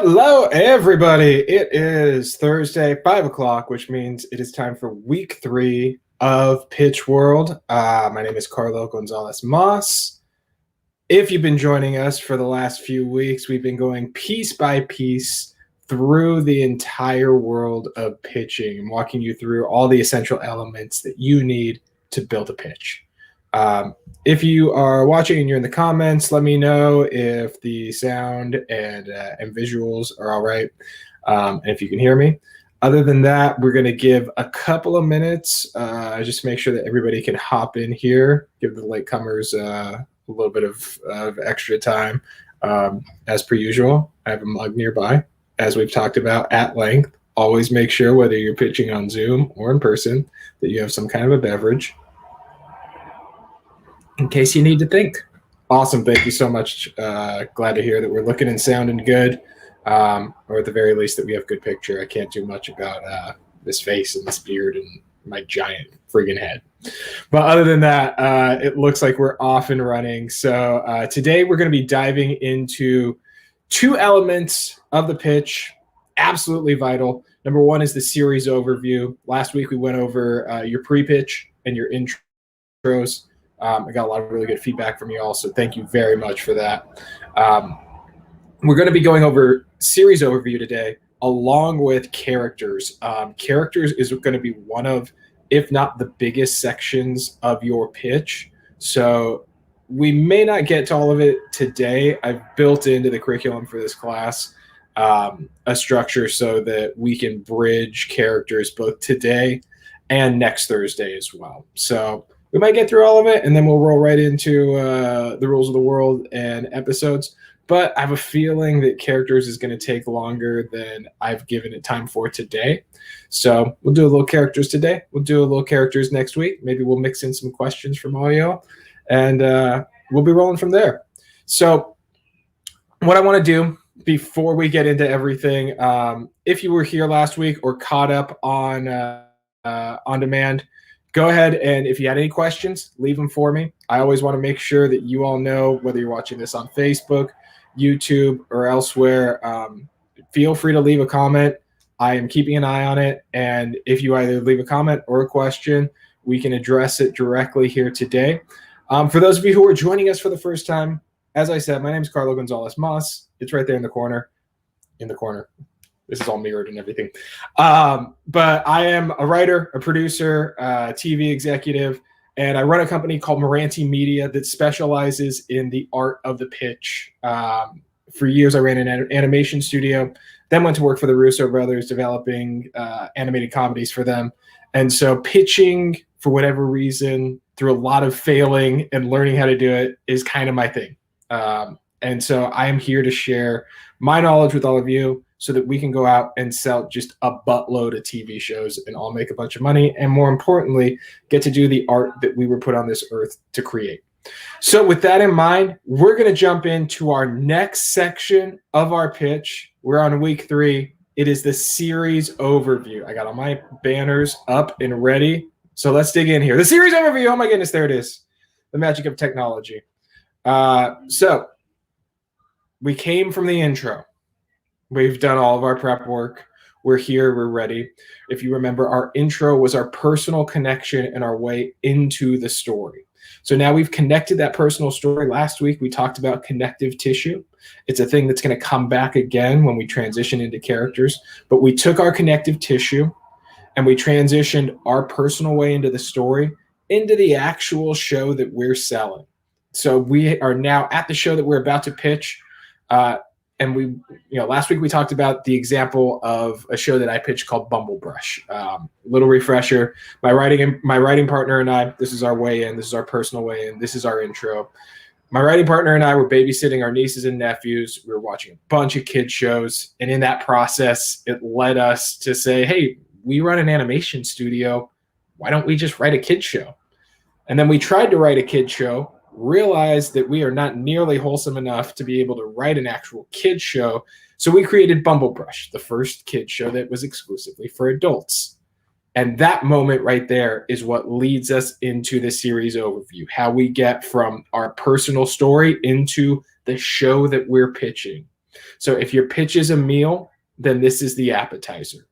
Hello, everybody. It is Thursday, 5 o'clock, which means it is time for week 3 of Pitch World. My name is Carlo Gonzales-Moss. If you've been joining us for the last few weeks, we've been going piece by piece through the entire world of pitching and walking you through all the essential elements that you need to build a pitch. If you are watching and you're in the comments, let me know if the sound and visuals are all right, and if you can hear me. Other than that, we're going to give a couple of minutes, just make sure that everybody can hop in here, give the latecomers a little bit of extra time. As per usual, I have a mug nearby, as we've talked about at length. Always make sure, whether you're pitching on Zoom or in person, that you have some kind of a beverage, in case you need to think. Awesome. Thank you so much. Glad to hear that we're looking and sounding good, or at the very least that we have good picture. I can't do much about this face and this beard and my giant friggin' head. But other than that, it looks like we're off and running. So today we're going to be diving into 2 elements of the pitch, absolutely vital. Number 1 is the series overview. Last week we went over your pre-pitch and your intros. I got a lot of really good feedback from you all, so thank you very much for that. We're going to be going over series overview today, along with characters. Characters is going to be one of, if not the biggest sections of your pitch. So we may not get to all of it today. I've built into the curriculum for this class a structure so that we can bridge characters both today and next Thursday as well. So we might get through all of it, and then we'll roll right into the rules of the world and episodes. But I have a feeling that characters is going to take longer than I've given it time for today. So we'll do a little characters today. We'll do a little characters next week. Maybe we'll mix in some questions from all y'all, and we'll be rolling from there. So what I want to do before we get into everything, if you were here last week or caught up on demand, go ahead, and if you had any questions, leave them for me. I always want to make sure that you all know, whether you're watching this on Facebook, YouTube, or elsewhere, feel free to leave a comment. I am keeping an eye on it, and if you either leave a comment or a question, we can address it directly here today. For those of you who are joining us for the first time, as I said, my name is Carlo Gonzales-Moss. It's right there in the corner. This is all mirrored and everything. But I am a writer, a producer, TV executive, and I run a company called MARANTY Media that specializes in the art of the pitch. For years, I ran an animation studio, then went to work for the Russo brothers, developing animated comedies for them. And so pitching, for whatever reason, through a lot of failing and learning how to do it, is kind of my thing. And so I am here to share my knowledge with all of you, so that we can go out and sell just a buttload of TV shows and all make a bunch of money, and more importantly, get to do the art that we were put on this earth to create. So with that in mind, we're going to jump into our next section of our pitch. We're on week 3. It is the series overview. I got all my banners up and ready. So let's dig in here. The series overview. Oh my goodness, there it is. The magic of technology. So we came from the intro. We've done all of our prep work. We're here. We're ready. If you remember, our intro was our personal connection and our way into the story. So now we've connected that personal story. Last week, we talked about connective tissue. It's a thing that's going to come back again when we transition into characters. But we took our connective tissue and we transitioned our personal way into the story into the actual show that we're selling. So we are now at the show that we're about to pitch. And we, last week we talked about the example of a show that I pitched called Bumblebrush. Little refresher. My writing partner and I, this is our way in. This is our personal way in. This is our intro. My writing partner and I were babysitting our nieces and nephews. We were watching a bunch of kids shows, and in that process, it led us to say, "Hey, we run an animation studio. Why don't we just write a kids show?" And then we tried to write a kids show, realized that we are not nearly wholesome enough to be able to write an actual kids show. So we created Bumblebrush, the first kids show that was exclusively for adults. And that moment right there is what leads us into the series overview, how we get from our personal story into the show that we're pitching. So if your pitch is a meal, then this is the appetizer.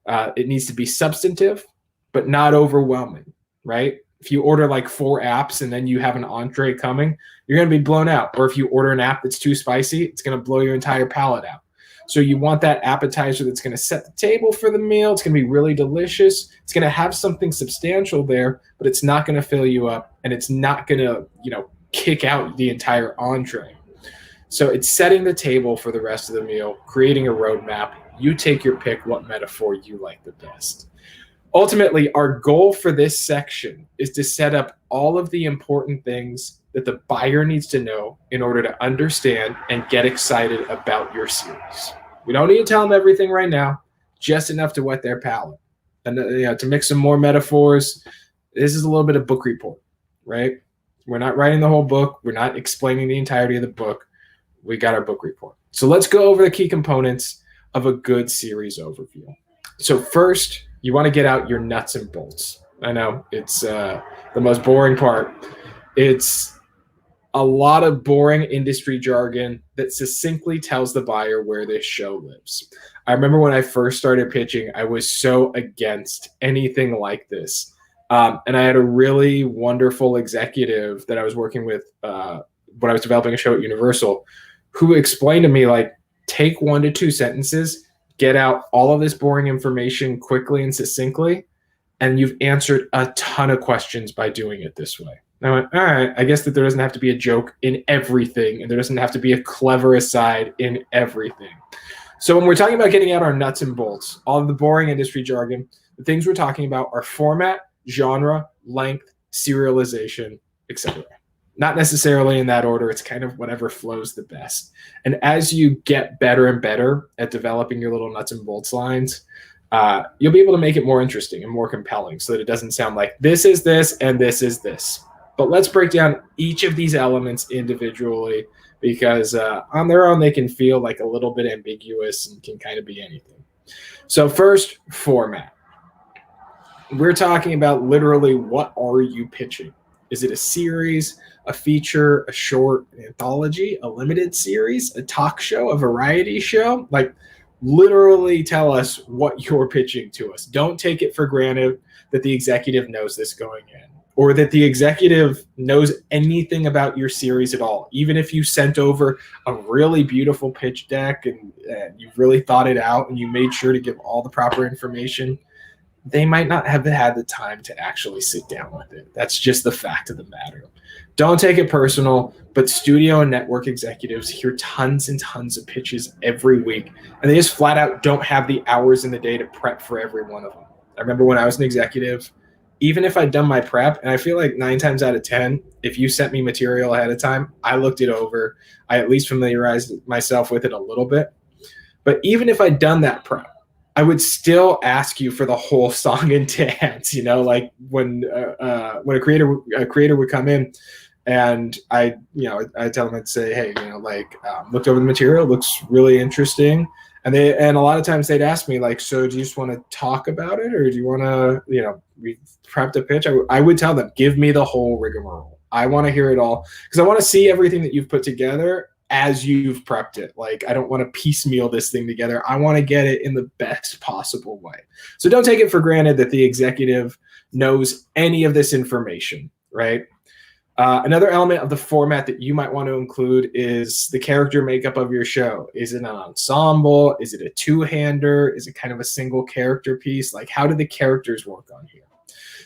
It needs to be substantive, but not overwhelming, right? If you order like 4 apps and then you have an entree coming, you're going to be blown out. Or if you order an app that's too spicy, it's going to blow your entire palate out. So you want that appetizer that's going to set the table for the meal. It's going to be really delicious. It's going to have something substantial there, but it's not going to fill you up, and it's not going to, kick out the entire entree. So it's setting the table for the rest of the meal, creating a roadmap. You take your pick what metaphor you like the best. Ultimately, our goal for this section is to set up all of the important things that the buyer needs to know in order to understand and get excited about your series. We don't need to tell them everything right now, just enough to whet their palate. And to mix some more metaphors, this is a little bit of book report, right? We're not writing the whole book. We're not explaining the entirety of the book. We got our book report. So let's go over the key components of a good series overview. So first, you want to get out your nuts and bolts. I know it's the most boring part. It's a lot of boring industry jargon that succinctly tells the buyer where this show lives. I remember when I first started pitching, I was so against anything like this. And I had a really wonderful executive that I was working with when I was developing a show at Universal, who explained to me, like, take 1 to 2 sentences, get out all of this boring information quickly and succinctly, and you've answered a ton of questions by doing it this way. And I went, all right, I guess that there doesn't have to be a joke in everything, and there doesn't have to be a clever aside in everything. So when we're talking about getting out our nuts and bolts, all of the boring industry jargon, the things we're talking about are format, genre, length, serialization, etc. Not necessarily in that order. It's kind of whatever flows the best. And as you get better and better at developing your little nuts and bolts lines, you'll be able to make it more interesting and more compelling so that it doesn't sound like this is this and this is this. But let's break down each of these elements individually, because on their own, they can feel like a little bit ambiguous and can kind of be anything. So first, format. We're talking about literally, what are you pitching? Is it a series, a feature, a short, an anthology, a limited series, a talk show, a variety show? Like, literally tell us what you're pitching to us. Don't take it for granted that the executive knows this going in, or that the executive knows anything about your series at all. Even if you sent over a really beautiful pitch deck and you've really thought it out and you made sure to give all the proper information, they might not have had the time to actually sit down with it. That's just the fact of the matter. Don't take it personal, but studio and network executives hear tons and tons of pitches every week, and they just flat out don't have the hours in the day to prep for every one of them. I remember when I was an executive, even if I'd done my prep, and I feel like 9 times out of 10, if you sent me material ahead of time, I looked it over. I at least familiarized myself with it a little bit. But even if I'd done that prep, I would still ask you for the whole song and dance. Like when a creator would come in, and I tell them, I'd say, hey, looked over the material, looks really interesting. And a lot of times they'd ask me, like, so do you just want to talk about it, or do you want to, we prepped a pitch? I would tell them, give me the whole rigmarole. I want to hear it all, because I want to see everything that you've put together as you've prepped it. Like, I don't want to piecemeal this thing together. I want to get it in the best possible way. So don't take it for granted that the executive knows any of this information, right? Another element of the format that you might want to include is the character makeup of your show. Is it an ensemble? Is it a two-hander? Is it kind of a single character piece? Like, how do the characters work on here?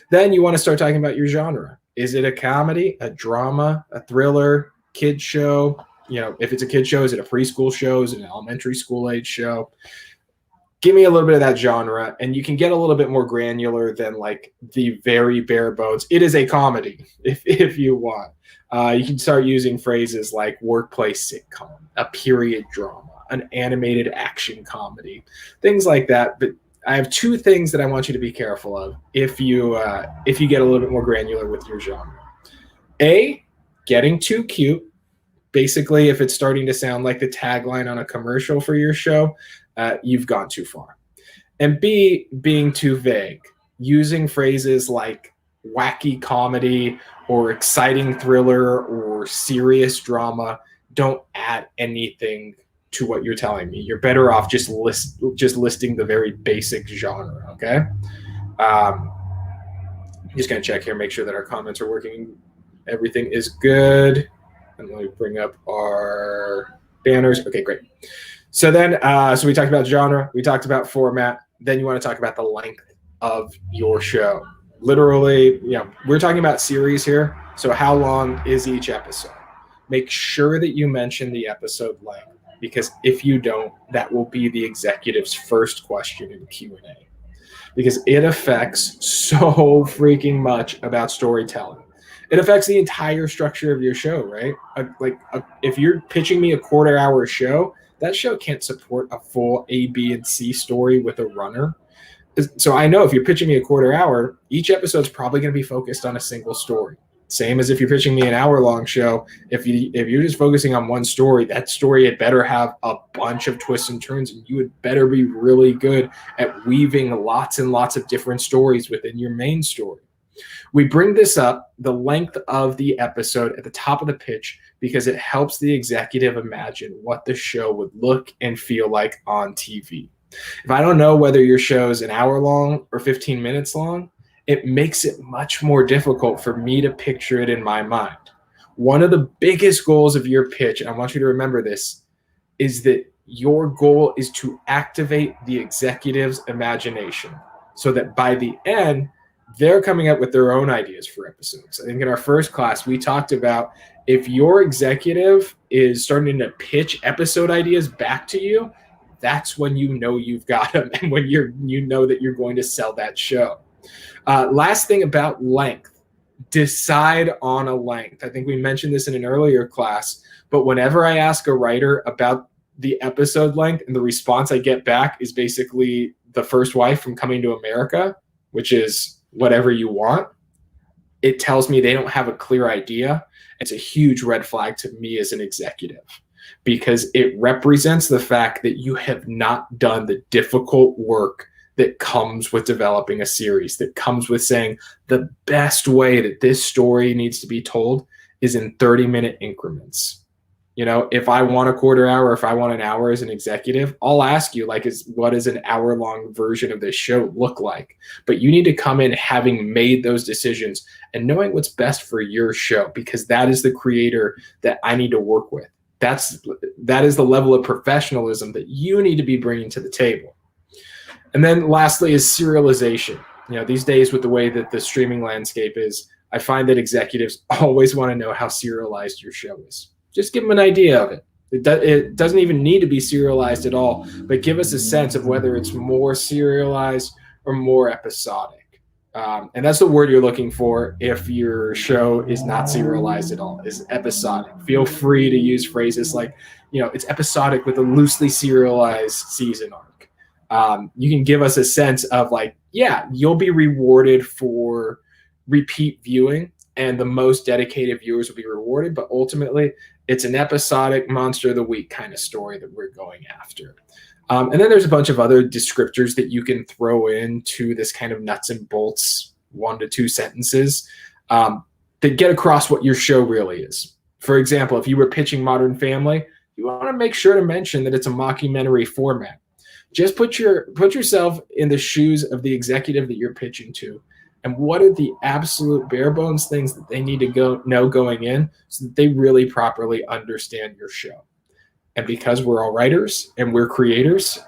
Then you want to start talking about your genre. Is it a comedy, a drama, a thriller, kid show? If it's a kid show, is it a preschool show? Is it an elementary school age show? Give me a little bit of that genre, and you can get a little bit more granular than like the very bare bones. It is a comedy, if you want. You can start using phrases like workplace sitcom, a period drama, an animated action comedy, things like that. But I have 2 things that I want you to be careful of if you get a little bit more granular with your genre. A, getting too cute. Basically, if it's starting to sound like the tagline on a commercial for your show, you've gone too far. And B, being too vague, using phrases like wacky comedy or exciting thriller or serious drama don't add anything to what you're telling me. You're better off just listing the very basic genre, okay? Just gonna check here, make sure that our comments are working. Everything is good. And let me bring up our banners. Okay, great. So then, so we talked about genre, we talked about format. Then you want to talk about the length of your show. Literally, we're talking about series here. So how long is each episode? Make sure that you mention the episode length, because if you don't, that will be the executive's first question in Q&A, because it affects so freaking much about storytelling. It affects the entire structure of your show, right? If you're pitching me a quarter-hour show, that show can't support a full A, B, and C story with a runner. So I know if you're pitching me a quarter hour, each episode's probably going to be focused on a single story. Same as if you're pitching me an hour-long show. If you're just focusing on one story, that story had better have a bunch of twists and turns, and you would better be really good at weaving lots and lots of different stories within your main story. We bring this up, the length of the episode, at the top of the pitch, because it helps the executive imagine what the show would look and feel like on TV. If I don't know whether your show is an hour long or 15 minutes long, it makes it much more difficult for me to picture it in my mind. One of the biggest goals of your pitch, and I want you to remember this, is that your goal is to activate the executive's imagination so that by the end, they're coming up with their own ideas for episodes. I think in our first class, we talked about if your executive is starting to pitch episode ideas back to you, that's when you know you've got them and when you know that you're going to sell that show. Last thing about length, decide on a length. I think we mentioned this in an earlier class, but whenever I ask a writer about the episode length and the response I get back is basically The First Wife from Coming to America, which is whatever you want, it tells me they don't have a clear idea. It's a huge red flag to me as an executive, because it represents the fact that you have not done the difficult work that comes with developing a series, that comes with saying the best way that this story needs to be told is in 30-minute increments. If I want a quarter hour, if I want an hour as an executive, I'll ask you, what does an hour-long version of this show look like? But you need to come in having made those decisions and knowing what's best for your show, because that is the creator that I need to work with. That is the level of professionalism that you need to be bringing to the table. And then lastly is serialization. These days with the way that the streaming landscape is, I find that executives always want to know how serialized your show is. Just give them an idea of it. It doesn't even need to be serialized at all, but give us a sense of whether it's more serialized or more episodic. And that's the word you're looking for if your show is not serialized at all, is episodic. Feel free to use phrases like, it's episodic with a loosely serialized season arc. You can give us a sense of you'll be rewarded for repeat viewing, and the most dedicated viewers will be rewarded, but ultimately it's an episodic monster of the week kind of story that we're going after. And then there's a bunch of other descriptors that you can throw into this kind of nuts and bolts 1 to 2 sentences that get across what your show really is. For example, if you were pitching Modern Family, you want to make sure to mention that it's a mockumentary format. Just put yourself in the shoes of the executive that you're pitching to, and what are the absolute bare bones things that they need to know going in so that they really properly understand your show. And because we're all writers and we're creators,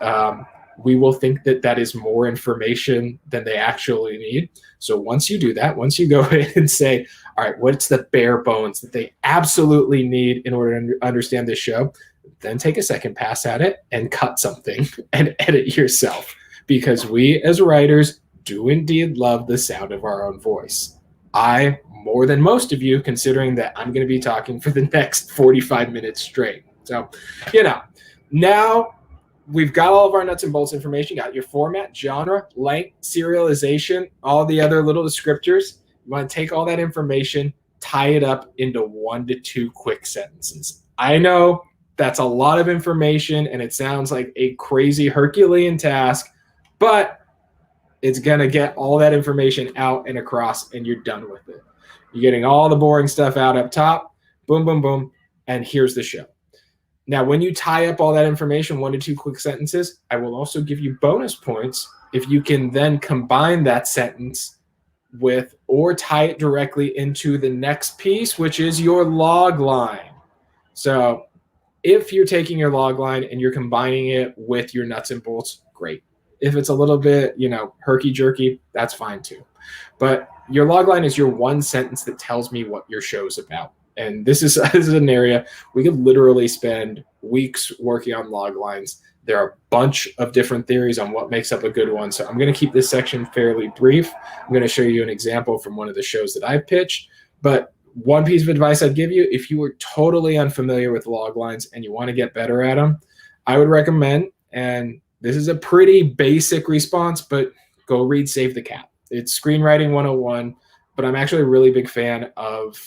we will think that is more information than they actually need. So once you do that, once you go in and say, all right, what's the bare bones that they absolutely need in order to understand this show, then take a second pass at it and cut something and edit yourself, because we as writers do indeed love the sound of our own voice. I, more than most of you, considering that I'm going to be talking for the next 45 minutes straight. So, now we've got all of our nuts and bolts information. You got your format, genre, length, serialization, all the other little descriptors. You want to take all that information, tie it up into 1 to 2 quick sentences. I know that's a lot of information and it sounds like a crazy Herculean task, but it's going to get all that information out and across, and you're done with it. You're getting all the boring stuff out up top. Boom, boom, boom. And here's the show. Now, when you tie up all that information, 1 to 2 quick sentences, I will also give you bonus points if you can then combine that sentence with or tie it directly into the next piece, which is your log line. So if you're taking your log line and you're combining it with your nuts and bolts, great. If it's a little bit, herky-jerky, that's fine too. But your log line is your one sentence that tells me what your show's about. And this is an area we could literally spend weeks working on log lines. There are a bunch of different theories on what makes up a good one. So I'm going to keep this section fairly brief. I'm going to show you an example from one of the shows that I've pitched. But one piece of advice I'd give you, if you were totally unfamiliar with log lines and you want to get better at them, I would recommend, and this is a pretty basic response, but go read Save the Cat. It's screenwriting 101, but I'm actually a really big fan of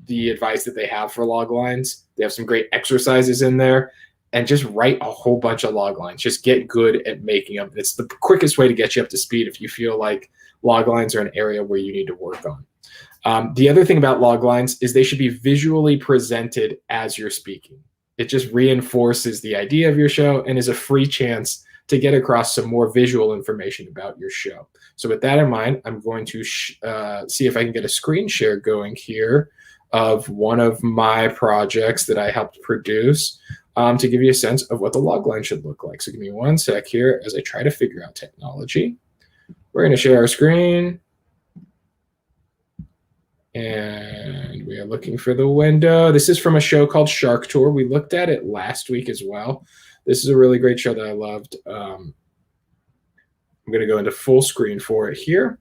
the advice that they have for log lines. They have some great exercises in there, and just write a whole bunch of log lines. Just get good at making them. It's the quickest way to get you up to speed if you feel like log lines are an area where you need to work on. The other thing about log lines is they should be visually presented as you're speaking. It just reinforces the idea of your show and is a free chance to get across some more visual information about your show. So with that in mind, I'm going to see if I can get a screen share going here of one of my projects that I helped produce to give you a sense of what the log line should look like. So give me one sec here as I try to figure out technology. We're going to share our screen. And we are looking for the window. This is from a show called Shark Tour. We looked at it last week as well. This is a really great show that I loved. I'm going to go into full screen for it here.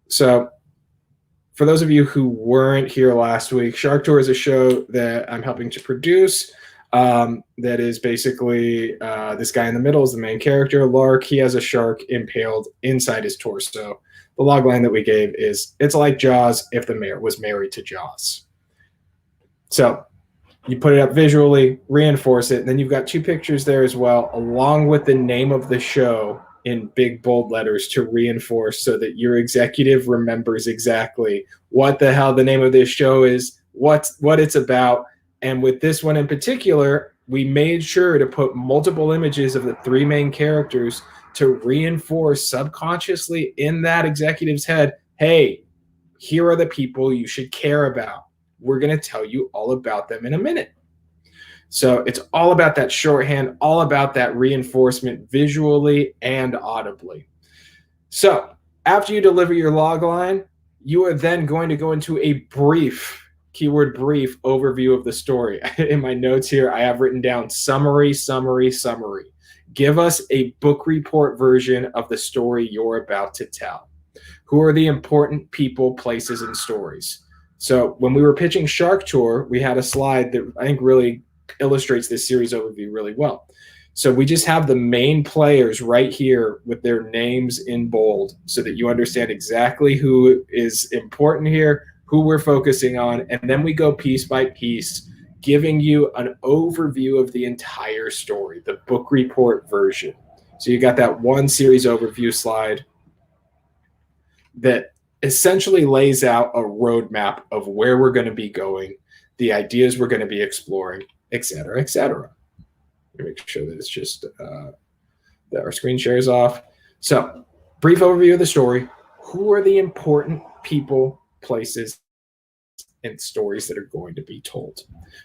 So for those of you who weren't here last week, Shark Tour is a show that I'm helping to produce. That is basically this guy in the middle is the main character, Lark. He has a shark impaled inside his torso. The log line that we gave is, it's like Jaws if the mayor was married to Jaws. So you put it up visually, reinforce it, and then you've got 2 pictures there as well, along with the name of the show in big bold letters to reinforce so that your executive remembers exactly what the hell the name of this show is, what it's about. And with this one in particular, we made sure to put multiple images of the 3 main characters to reinforce subconsciously in that executive's head, hey, here are the people you should care about. We're going to tell you all about them in a minute. So it's all about that shorthand, all about that reinforcement visually and audibly. So after you deliver your log line, you are then going to go into a brief, keyword brief, overview of the story. In my notes here, I have written down summary, summary, summary. Give us a book report version of the story you're about to tell. Who are the important people, places, and stories? So when we were pitching Shark Tour, we had a slide that I think really illustrates this series overview really well. So we just have the main players right here with their names in bold so that you understand exactly who is important here, who we're focusing on, and then we go piece by piece, giving you an overview of the entire story, the book report version. So you got that one series overview slide that essentially lays out a roadmap of where we're going to be going, the ideas we're going to be exploring, et cetera, et cetera. Make sure that it's just that our screen share is off. So brief overview of the story. Who are the important people, places, and stories that are going to be told?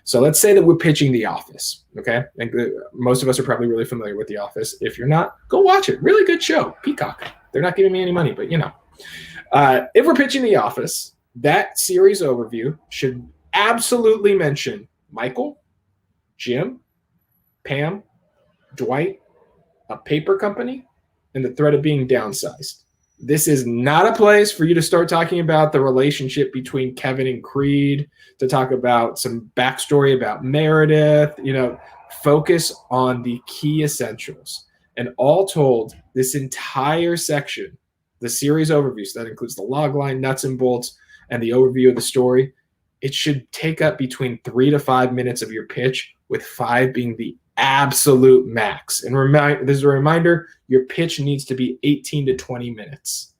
So let's say that we're pitching The Office, okay? I think most of us are probably really familiar with The Office. If you're not, go watch it. Really good show. Peacock. They're not giving me any money, but you know. If we're pitching The Office, that series overview should absolutely mention Michael, Jim, Pam, Dwight, a paper company, and the threat of being downsized. This is not a place for you to start talking about the relationship between Kevin and Creed, to talk about some backstory about Meredith. You know, focus on the key essentials. And all told, this entire section, the series overview, so that includes the log line, nuts and bolts, and the overview of the story, it should take up between 3 to 5 minutes of your pitch, with 5 being the absolute max. And this is a reminder, your pitch needs to be 18 to 20 minutes.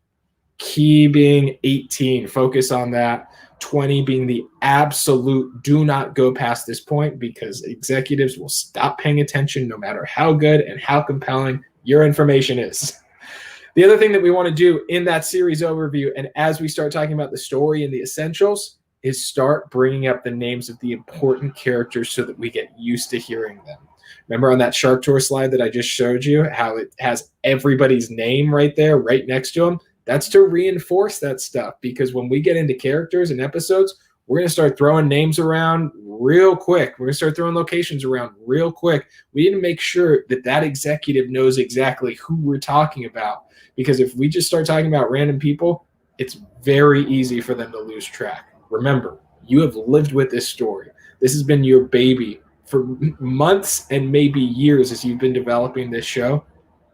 Key being 18, focus on that. 20 being the absolute do not go past this point, because executives will stop paying attention no matter how good and how compelling your information is. The other thing that we want to do in that series overview, and as we start talking about the story and the essentials, is start bringing up the names of the important characters so that we get used to hearing them. Remember on that Shark Tour slide that I just showed you, how it has everybody's name right there, right next to them? That's to reinforce that stuff, because when we get into characters and episodes, we're going to start throwing names around real quick. We're going to start throwing locations around real quick. We need to make sure that that executive knows exactly who we're talking about, because if we just start talking about random people, it's very easy for them to lose track. Remember, you have lived with this story. This has been your baby for months and maybe years as you've been developing this show.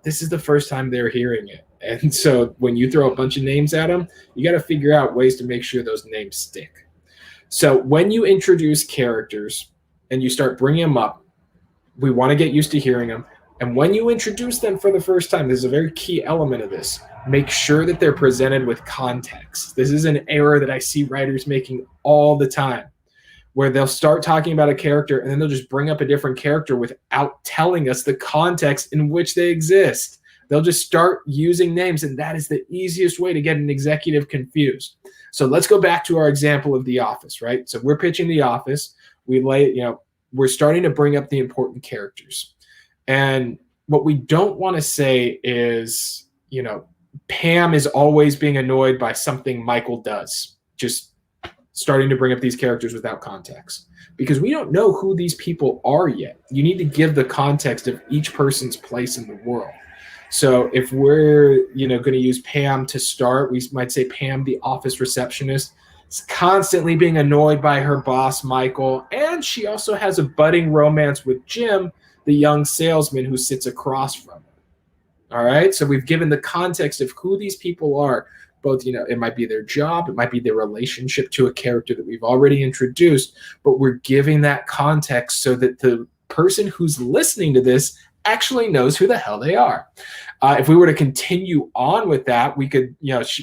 This is the first time they're hearing it. And so when you throw a bunch of names at them, you got to figure out ways to make sure those names stick. So when you introduce characters and you start bringing them up, we want to get used to hearing them. And when you introduce them for the first time, this is a very key element of this. Make sure that they're presented with context. This is an error that I see writers making all the time, where they'll start talking about a character and then they'll just bring up a different character without telling us the context in which they exist. They'll just start using names, and that is the easiest way to get an executive confused. So let's go back to our example of The Office, right? So we're pitching The Office. We're starting to bring up the important characters. And what we don't want to say is, Pam is always being annoyed by something Michael does. Just starting to bring up these characters without context, because we don't know who these people are yet. You need to give the context of each person's place in the world. So if we're, going to use Pam to start, we might say Pam, the office receptionist, is constantly being annoyed by her boss, Michael. And she also has a budding romance with Jim, the young salesman who sits across from her. All right. So we've given the context of who these people are. Both, it might be their job, it might be their relationship to a character that we've already introduced, but we're giving that context so that the person who's listening to this actually knows who the hell they are. If we were to continue on with that, we could,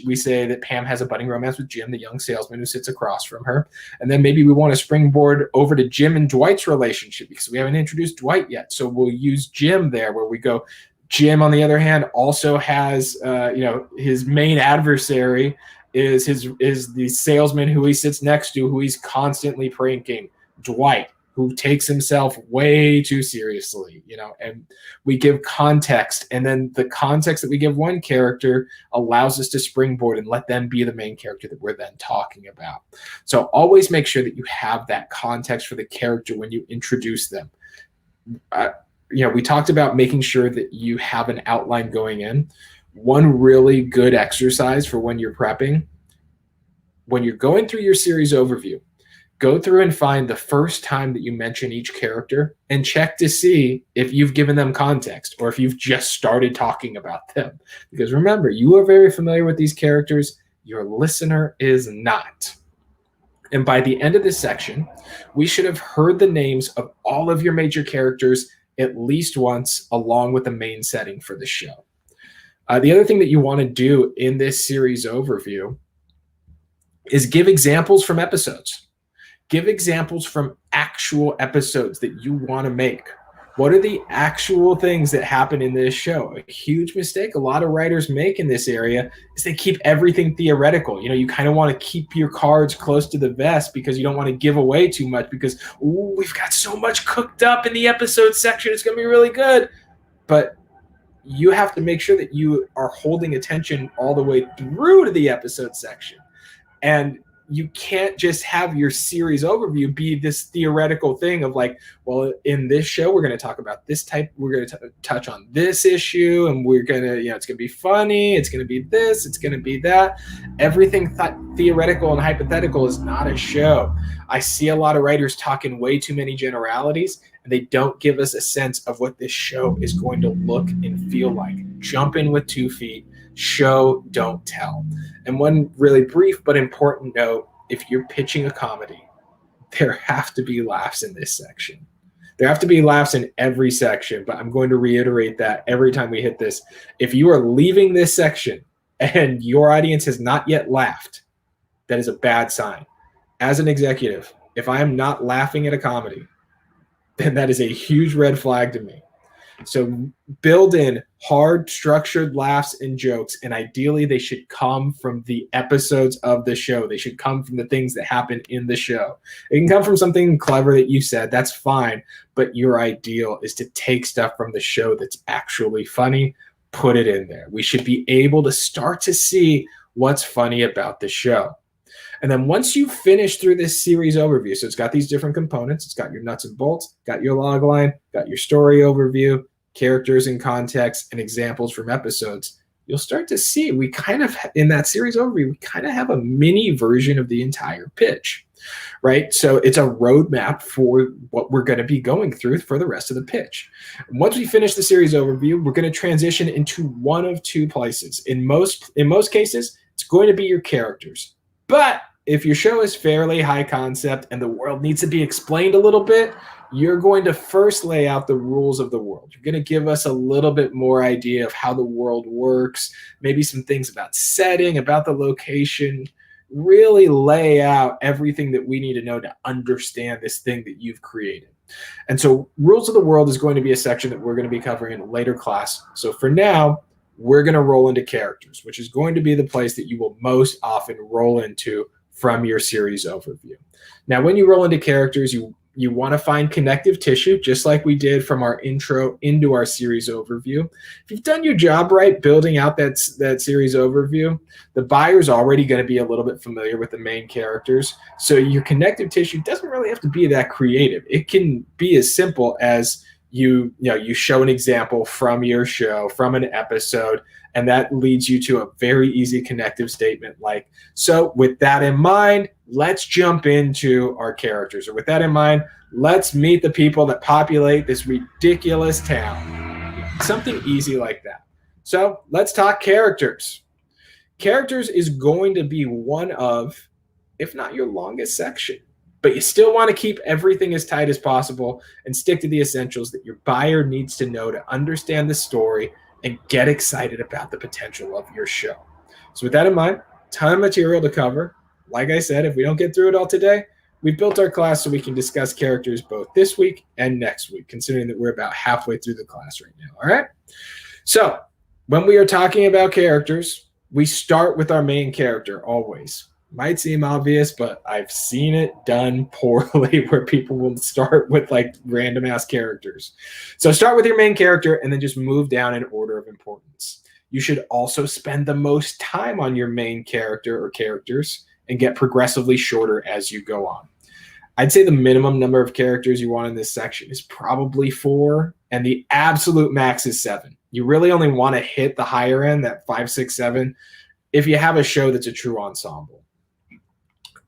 we say that Pam has a budding romance with Jim, the young salesman who sits across from her. And then maybe we want to springboard over to Jim and Dwight's relationship, because we haven't introduced Dwight yet. So we'll use Jim there, where we go, Jim, on the other hand, also has, his main adversary is the salesman who he sits next to, who he's constantly pranking, Dwight, who takes himself way too seriously, and we give context. And then the context that we give one character allows us to springboard and let them be the main character that we're then talking about. So always make sure that you have that context for the character when you introduce them. We talked about making sure that you have an outline going in. One really good exercise for when you're prepping, when you're going through your series overview, go through and find the first time that you mention each character and check to see if you've given them context or if you've just started talking about them. Because remember, you are very familiar with these characters. Your listener is not. And by the end of this section, we should have heard the names of all of your major characters at least once, along with the main setting for the show. The other thing that you want to do in this series overview is give examples from episodes. Give examples from actual episodes that you want to make. What are the actual things that happen in this show? A huge mistake a lot of writers make in this area is they keep everything theoretical. You kind of want to keep your cards close to the vest because you don't want to give away too much, because we've got so much cooked up in the episode section. It's going to be really good. But you have to make sure that you are holding attention all the way through to the episode section. And you can't just have your series overview be this theoretical thing of like, well, in this show, we're going to talk about this type, we're going to touch on this issue, and we're going to, it's going to be funny, it's going to be this, it's going to be that. Everything theoretical and hypothetical is not a show. I see a lot of writers talking way too many generalities, and they don't give us a sense of what this show is going to look and feel like. Jump in with 2 feet. Show, don't tell. And one really brief but important note, if you're pitching a comedy, there have to be laughs in this section. There have to be laughs in every section, but I'm going to reiterate that every time we hit this. If you are leaving this section and your audience has not yet laughed, that is a bad sign. As an executive, if I am not laughing at a comedy, then that is a huge red flag to me. So build in hard, structured laughs and jokes, and ideally they should come from the episodes of the show. They should come from the things that happen in the show. It can come from something clever that you said, that's fine, but your ideal is to take stuff from the show that's actually funny, put it in there. We should be able to start to see what's funny about the show. And then once you finish through this series overview, so it's got these different components, it's got your nuts and bolts, got your log line, got your story overview, characters and context, and examples from episodes, you'll start to see we kind of, in that series overview, we kind of have a mini version of the entire pitch, right? So it's a roadmap for what we're going to be going through for the rest of the pitch. And once we finish the series overview, we're going to transition into one of two places. In most cases, it's going to be your characters. But if your show is fairly high concept and the world needs to be explained a little bit, you're going to first lay out the rules of the world. You're going to give us a little bit more idea of how the world works, maybe some things about setting, about the location, really lay out everything that we need to know to understand this thing that you've created. And so rules of the world is going to be a section that we're going to be covering in a later class. So for now, we're going to roll into characters, which is going to be the place that you will most often roll into from your series overview. Now, when you roll into characters, you want to find connective tissue, just like we did from our intro into our series overview. If you've done your job right, building out that series overview, the buyer's already going to be a little bit familiar with the main characters. So your connective tissue doesn't really have to be that creative. It can be as simple as you show an example from your show, from an episode, and that leads you to a very easy connective statement like, so with that in mind, let's jump into our characters. Or with that in mind, let's meet the people that populate this ridiculous town. Something easy like that. So let's talk characters. Characters is going to be one of, if not your longest section, but you still want to keep everything as tight as possible and stick to the essentials that your buyer needs to know to understand the story and get excited about the potential of your show. So with that in mind, ton of material to cover. Like I said, if we don't get through it all today, we built our class so we can discuss characters both this week and next week, considering that we're about halfway through the class right now, all right? So when we are talking about characters, we start with our main character always. Might seem obvious, but I've seen it done poorly where people will start with like random ass characters. So start with your main character and then just move down in order of importance. You should also spend the most time on your main character or characters and get progressively shorter as you go on. I'd say the minimum number of characters you want in this section is probably 4, and the absolute max is 7. You really only want to hit the higher end, that 5, 6, 7, if you have a show that's a true ensemble.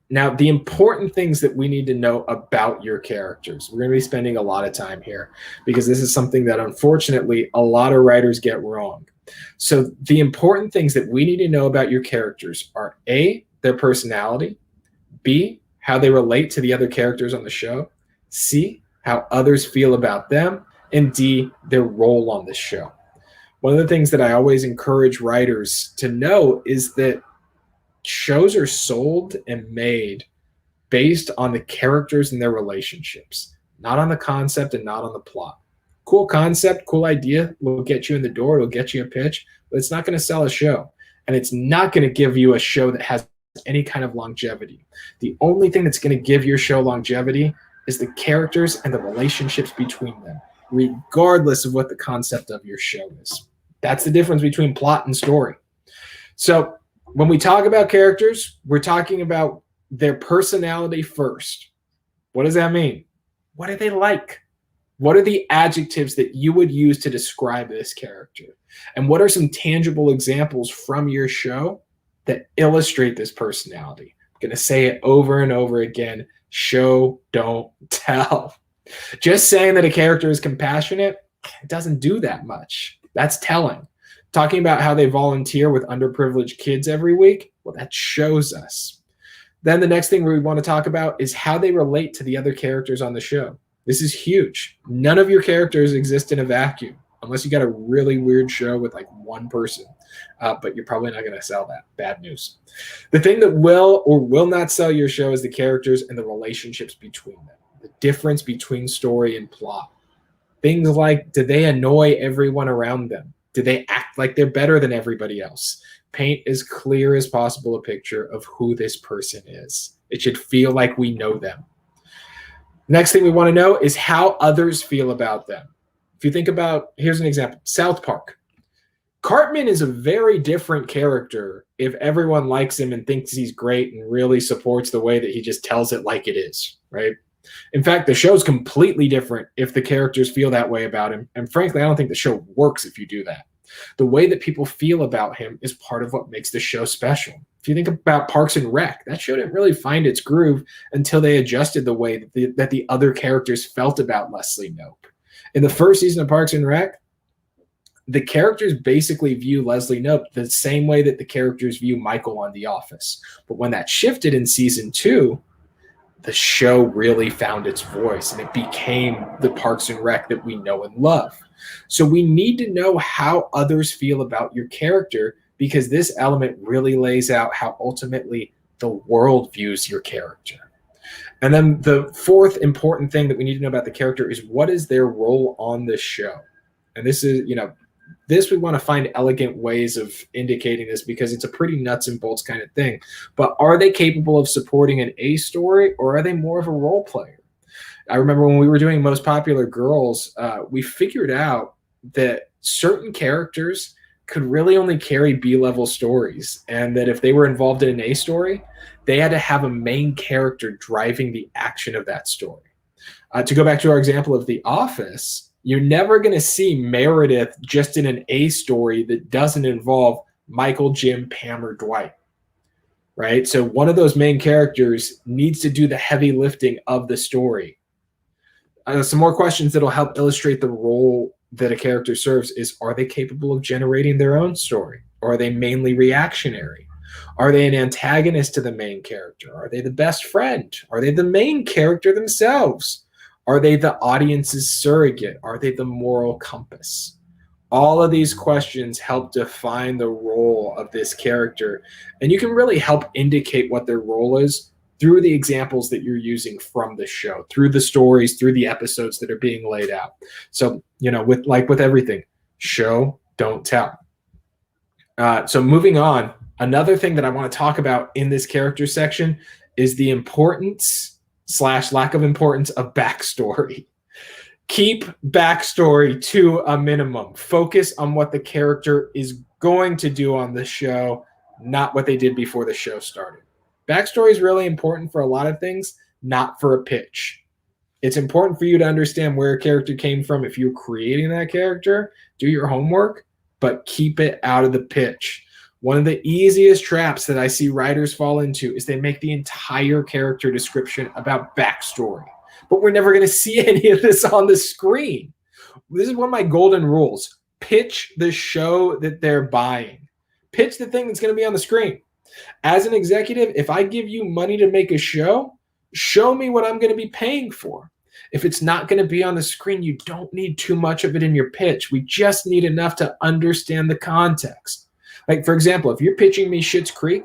Now, the important things that we need to know about your characters, we're going to be spending a lot of time here because this is something that unfortunately a lot of writers get wrong. So the important things that we need to know about your characters are A, their personality, B, how they relate to the other characters on the show, C, how others feel about them, and D, their role on the show. One of the things that I always encourage writers to know is that shows are sold and made based on the characters and their relationships, not on the concept and not on the plot. Cool concept, cool idea will get you in the door, it'll get you a pitch, but it's not going to sell a show. And it's not going to give you a show that has any kind of longevity. The only thing that's going to give your show longevity is the characters and the relationships between them, regardless of what the concept of your show is. That's the difference between plot and story. So when we talk about characters, we're talking about their personality first. What does that mean? What are they like? What are the adjectives that you would use to describe this character? And what are some tangible examples from your show that illustrate this personality? I'm going to say it over and over again. Show, don't tell. Just saying that a character is compassionate, it doesn't do that much. That's telling. Talking about how they volunteer with underprivileged kids every week, well, that shows us. Then the next thing we want to talk about is how they relate to the other characters on the show. This is huge. None of your characters exist in a vacuum. unless you got a really weird show with like one person. But you're probably not going to sell that. Bad news. The thing that will or will not sell your show is the characters and the relationships between them, the difference between story and plot. Things like, do they annoy everyone around them? Do they act like they're better than everybody else? Paint as clear as possible a picture of who this person is. It should feel like we know them. Next thing we want to know is how others feel about them. If you think about, here's an example, South Park. Cartman is a very different character if everyone likes him and thinks he's great and really supports the way that he just tells it like it is, right? In fact, the show's completely different if the characters feel that way about him. And frankly, I don't think the show works if you do that. The way that people feel about him is part of what makes the show special. If you think about Parks and Rec, that show didn't really find its groove until they adjusted the way that the other characters felt about Leslie Knope. In the first season of Parks and Rec, the characters basically view Leslie Knope the same way that the characters view Michael on The Office. But when that shifted in season 2, the show really found its voice and it became the Parks and Rec that we know and love. So we need to know how others feel about your character, because this element really lays out how ultimately the world views your character. And then the fourth important thing that we need to know about the character is, what is their role on the show? And this is, this we want to find elegant ways of indicating this, because it's a pretty nuts and bolts kind of thing. But are they capable of supporting an A story, or are they more of a role player? I remember when we were doing Most Popular Girls, we figured out that certain characters could really only carry B-level stories, and that if they were involved in an A story, they had to have a main character driving the action of that story. To go back to our example of The Office, you're never going to see Meredith just in an A story that doesn't involve Michael, Jim, Pam, or Dwight, right? So one of those main characters needs to do the heavy lifting of the story. Some more questions that will help illustrate the role that a character serves is, are they capable of generating their own story? Or are they mainly reactionary? Are they an antagonist to the main character? Are they the best friend? Are they the main character themselves? Are they the audience's surrogate? Are they the moral compass? All of these questions help define the role of this character, and you can really help indicate what their role is through the examples that you're using from the show, through the stories, through the episodes that are being laid out. So, with everything, show, don't tell. So moving on, another thing that I want to talk about in this character section is the importance / lack of importance of backstory. Keep backstory to a minimum. Focus on what the character is going to do on the show, not what they did before the show started. Backstory is really important for a lot of things, not for a pitch. It's important for you to understand where a character came from if you're creating that character. Do your homework, but keep it out of the pitch. One of the easiest traps that I see writers fall into is they make the entire character description about backstory, but we're never going to see any of this on the screen. This is one of my golden rules. Pitch the show that they're buying. Pitch the thing that's going to be on the screen. As an executive, if I give you money to make a show, show me what I'm going to be paying for. If it's not going to be on the screen, you don't need too much of it in your pitch. We just need enough to understand the context. Like, for example, if you're pitching me Schitt's Creek,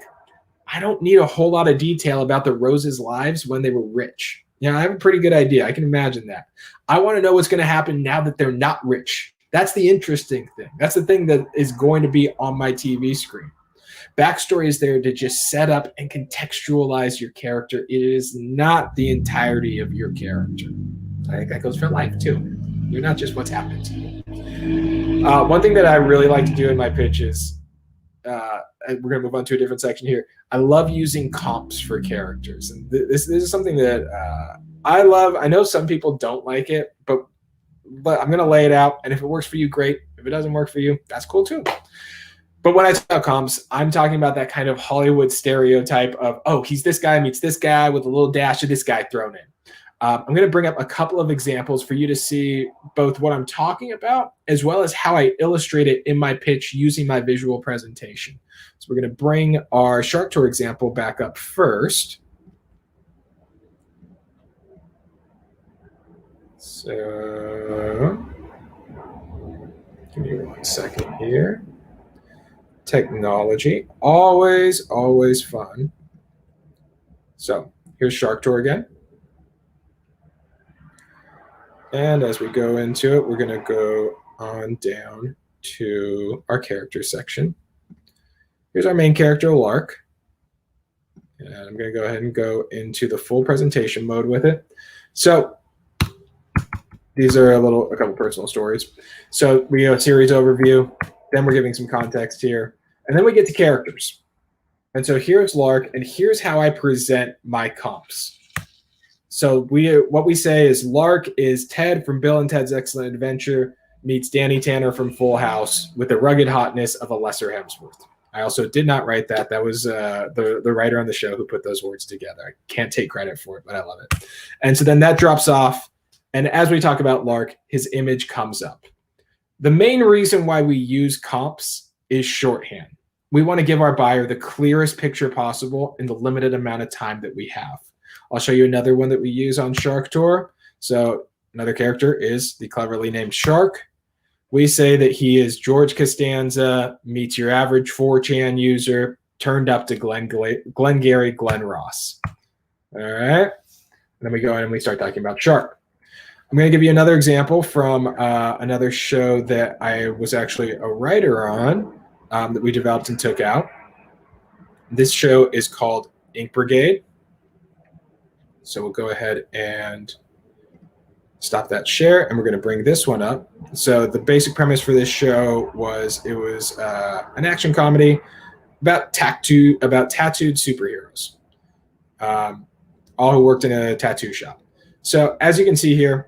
I don't need a whole lot of detail about the Roses' lives when they were rich. I have a pretty good idea. I can imagine that. I want to know what's going to happen now that they're not rich. That's the interesting thing. That's the thing that is going to be on my TV screen. Backstory is there to just set up and contextualize your character. It is not the entirety of your character. I think that goes for life too. You're not just what's happened to you. One thing that I really like to do in my pitches, we're going to move on to a different section here. I love using comps for characters. And this is something that I love. I know some people don't like it, but I'm going to lay it out. And if it works for you, great. If it doesn't work for you, that's cool too. But when I talk about comps, I'm talking about that kind of Hollywood stereotype of, oh, he's this guy meets this guy with a little dash of this guy thrown in. I'm going to bring up a couple of examples for you to see both what I'm talking about as well as how I illustrate it in my pitch using my visual presentation. So we're going to bring our Shark Tour example back up first. So a second here. Technology, always fun. So here's Shark Tour again. And as we go into it, we're going to go on down to our character section. Here's our main character, Lark. And I'm going to go ahead and go into the full presentation mode with it. So these are a couple personal stories. So we have a series overview, then we're giving some context here, and then we get to characters. And so here's Lark, and here's how I present my comps. So what we say is Lark is Ted from Bill and Ted's Excellent Adventure meets Danny Tanner from Full House with the rugged hotness of a lesser Hemsworth. I also did not write that. That was the writer on the show who put those words together. I can't take credit for it, but I love it. And so then that drops off. And as we talk about Lark, his image comes up. The main reason why we use comps is shorthand. We want to give our buyer the clearest picture possible in the limited amount of time that we have. I'll show you another one that we use on Shark Tour. So another character is the cleverly named Shark. We say that he is George Costanza meets your average 4chan user turned up to Glengarry Glen Ross. All right. And then we go in and we start talking about Shark. I'm going to give you another example from another show that I was actually a writer on that we developed and took out. This show is called Ink Brigade. So we'll go ahead and stop that share, and we're going to bring this one up. So the basic premise for this show was it was an action comedy about tattooed superheroes, all who worked in a tattoo shop. So as you can see here,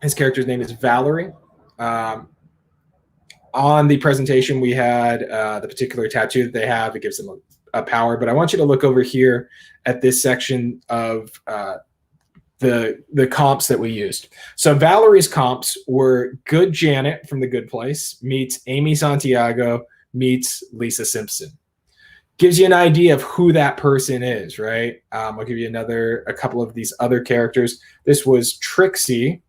his character's name is Valerie. On the presentation, we had the particular tattoo that they have. It gives them a power, but I want you to look over here at this section of the comps that we used. So Valerie's comps were Good Janet from The Good Place meets Amy Santiago meets Lisa Simpson. Gives you an idea of who that person is, right? I'll give you a couple of these other characters. This was Trixie.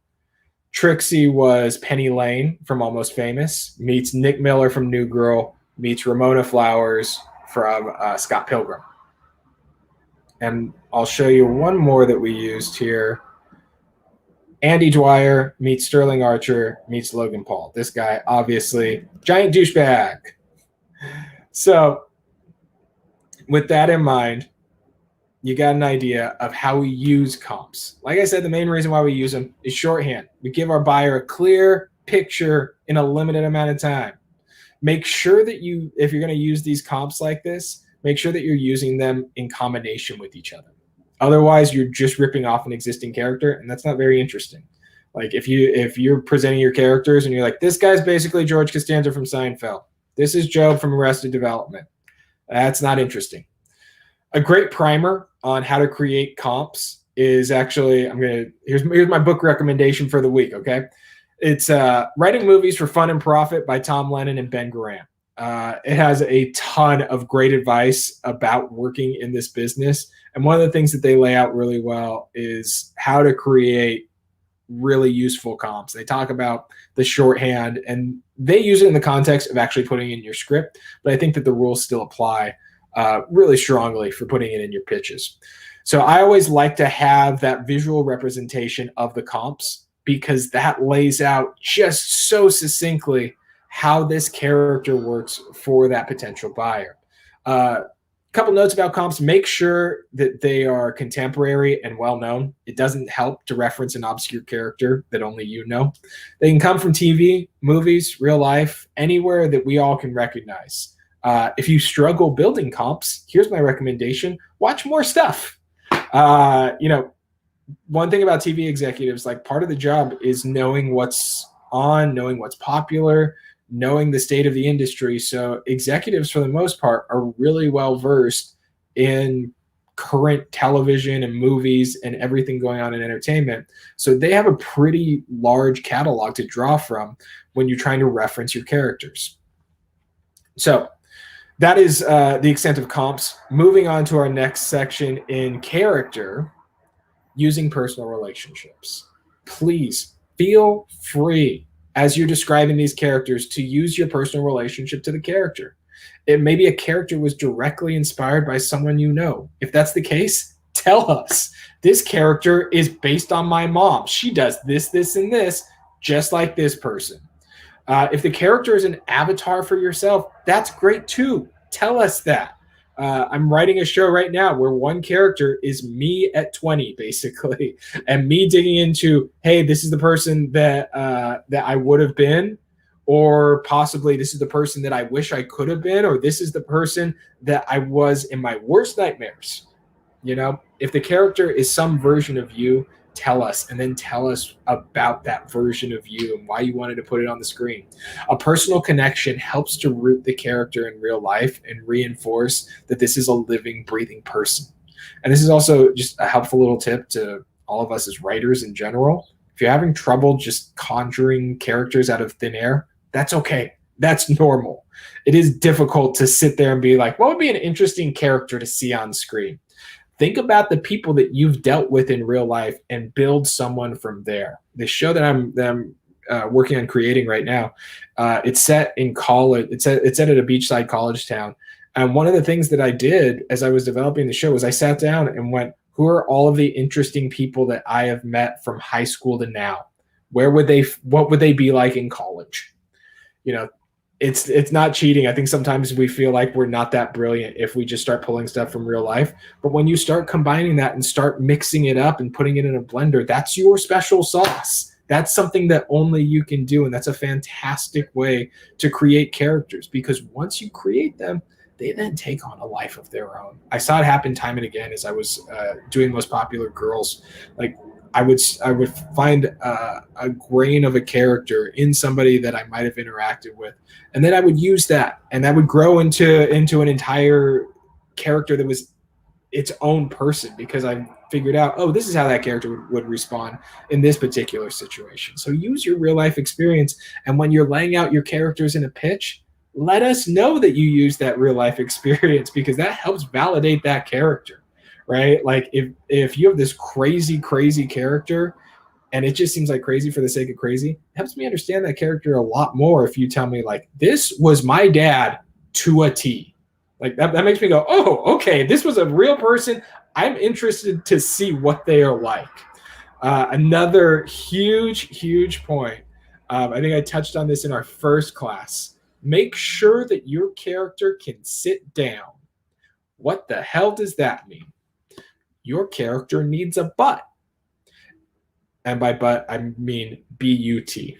Trixie was Penny Lane from Almost Famous meets Nick Miller from New Girl meets Ramona Flowers from Scott Pilgrim. And I'll show you one more that we used here. Andy Dwyer meets Sterling Archer meets Logan Paul. This guy, obviously, giant douchebag. So with that in mind, you got an idea of how we use comps. Like I said, the main reason why we use them is shorthand. We give our buyer a clear picture in a limited amount of time. Make sure that if you're going to use these comps like this, make sure that you're using them in combination with each other. Otherwise, you're just ripping off an existing character, and that's not very interesting. Like if you're presenting your characters and you're like, this guy's basically George Costanza from Seinfeld. This is Job from Arrested Development. That's not interesting. A great primer on how to create comps is actually, here's my book recommendation for the week, okay? It's Writing Movies for Fun and Profit by Tom Lennon and Ben Garant. It has a ton of great advice about working in this business. And one of the things that they lay out really well is how to create really useful comps. They talk about the shorthand, and they use it in the context of actually putting in your script. But I think that the rules still apply really strongly for putting it in your pitches. So I always like to have that visual representation of the comps because that lays out just so succinctly how this character works for that potential buyer. Couple notes about comps. Make sure that they are contemporary and well-known. It doesn't help to reference an obscure character that only you know. They can come from TV, movies, real life, anywhere that we all can recognize. If you struggle building comps, here's my recommendation. Watch more stuff. One thing about TV executives, like part of the job is knowing what's on, knowing what's popular, knowing the state of the industry. So executives, for the most part, are really well versed in current television and movies and everything going on in entertainment. So they have a pretty large catalog to draw from when you're trying to reference your characters. So that is the extent of comps. Moving on to our next section in character, using personal relationships. Please feel free as you're describing these characters to use your personal relationship to the character. It maybe a character was directly inspired by someone you know. If that's the case, tell us. This character is based on my mom. She does this, this, and this, just like this person. If the character is an avatar for yourself, that's great too. Tell us that. I'm writing a show right now where one character is me at 20, basically, and me digging into, hey, this is the person that I would have been, or possibly this is the person that I wish I could have been, or this is the person that I was in my worst nightmares. You know, if the character is some version of you, tell us, and then tell us about that version of you and why you wanted to put it on the screen. A personal connection helps to root the character in real life and reinforce that this is a living, breathing person. And this is also just a helpful little tip to all of us as writers in general. If you're having trouble just conjuring characters out of thin air, that's okay. That's normal. It is difficult to sit there and be like, what would be an interesting character to see on screen? Think about the people that you've dealt with in real life and build someone from there. The show that I'm working on creating right now, it's set in college. It's set at a beachside college town. And one of the things that I did as I was developing the show was I sat down and went, who are all of the interesting people that I have met from high school to now? What would they be like in college? You know, it's not cheating. I think sometimes we feel like we're not that brilliant if we just start pulling stuff from real life. But when you start combining that and start mixing it up and putting it in a blender, that's your special sauce. That's something that only you can do. And that's a fantastic way to create characters, because once you create them, they then take on a life of their own. I saw it happen time and again as I was doing Most Popular Girls. Like, I would find a grain of a character in somebody that I might have interacted with, and then I would use that, and that would grow into an entire character that was its own person, because I figured out, oh, this is how that character would respond in this particular situation. So use your real life experience, and when you're laying out your characters in a pitch, let us know that you use that real life experience, because that helps validate that character. Right? Like if you have this crazy character and it just seems like crazy for the sake of crazy, it helps me understand that character a lot more if you tell me, like, this was my dad to a T. Like that makes me go, oh, okay, this was a real person. I'm interested to see what they are like. Another huge point. I think I touched on this in our first class. Make sure that your character can sit down. What the hell does that mean? Your character needs a butt. And by butt, I mean B-U-T.